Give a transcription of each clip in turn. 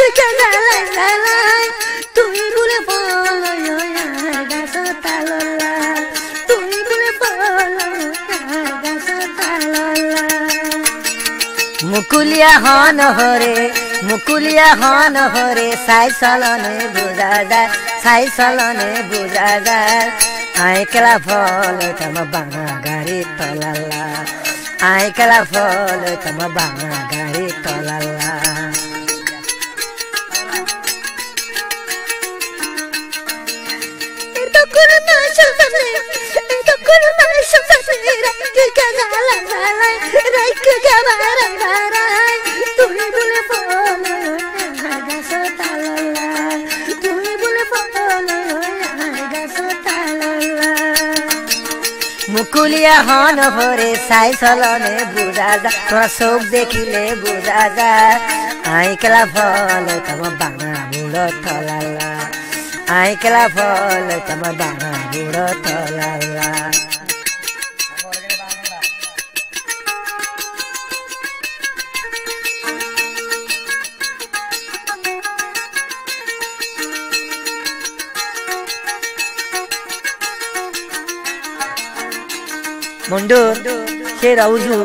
के गालाई गालाई तुई बुले बोलो गासो तालला तुई बुले बोलो गासो तालला मुकुलिया हन हरे साई सलने बुझा जा साई सलने बुझा जा आइकला फल तम बांगा गाड़ी तलला आइकला फल तम बांगा गाड़ी तलला तो कुल माशल बने तो कुल माशल बने रख के गाला गाला रख के बारा बारा तुई बुले बोलो गासो तालला तुई बुले बोलो गासो तालला मुकुलिया हन भरे साई सलने बुझा जा तोरा शोक देखिले बुझा जा आइकला फल तम बांगा बुढ़ो तलला आइकला फल तम बांगा बुढ़ो तलला mundur si rauzu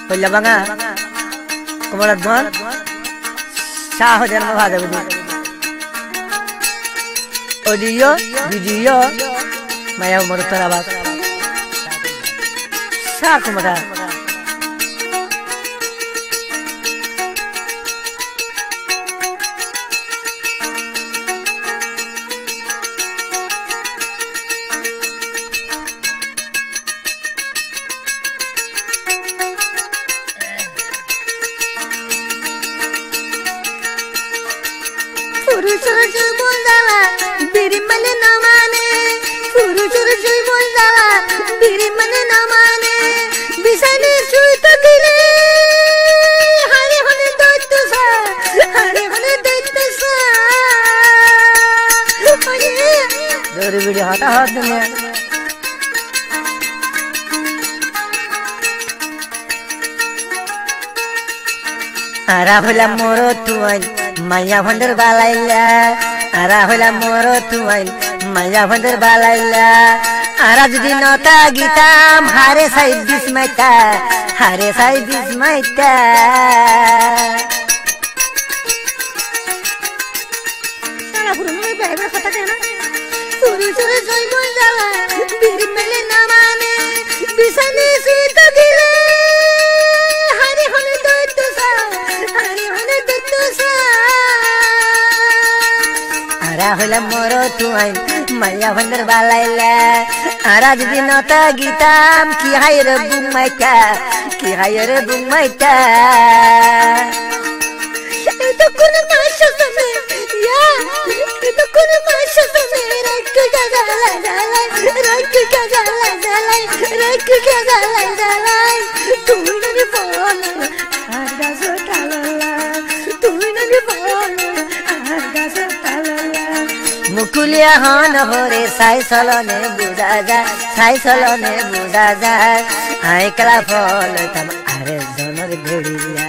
pala banga kumalat mon sa hojar ma bhada budi audio video maya marutara bak sa kumara Furusur jubul dala biri mane namane Furusur jubul dala biri mane namane bisane chui to gile hare hone doittu sa dori video hata hat dunia ara hola moro tuai Maya Vandar Balaila, Ara Hola Moro Tuail, Maya Vandar Balaila, Ara Judinota Gitam, Hare Sai Bismaita, Hare Sai Bismaita. Sala Burungi Baby Fatakana, Suru Suru Soy Mundala, Birimele Namane, Bisani Sita Gile, Hare Hone Dotusa, Hare Hone Dotusa. Ara hola moro tuain Maya Vandar Balaila Ara judinota gitam ki hayre bumaita Ito kuna masya same ya Ito kuna masya same Rakku ka galai galai Rakku ka galai galai Rakku ka galai galai Tui nani bola Arda so talala Tui nani bola Arda so talala मुकुलिया हन भरे साई सलने बुझा जा आइकला फल तम अरे जनर भेड़िया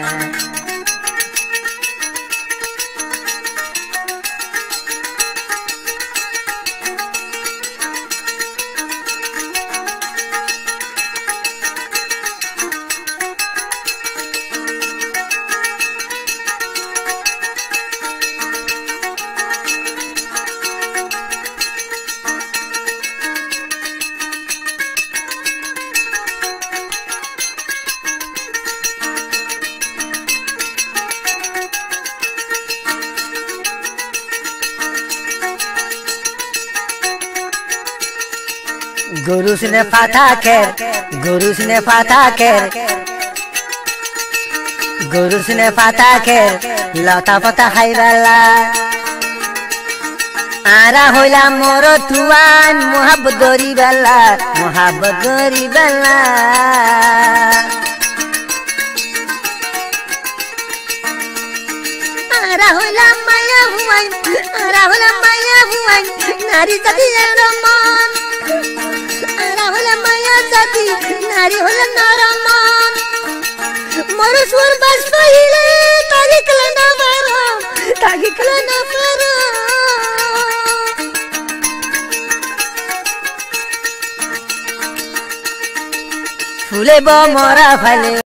guru's ने फाता खेर लता पता खाइबाला आरा होइला मोरो तुआन मोहब्बत गरीबाला आरा होइला माया हुआन नारी जाति रमन आरा होला माया जाति नारी होला नरमन मोर स्वर बस पहिले तारिक রাগিকলা না পারা ফুলে মরা ফালে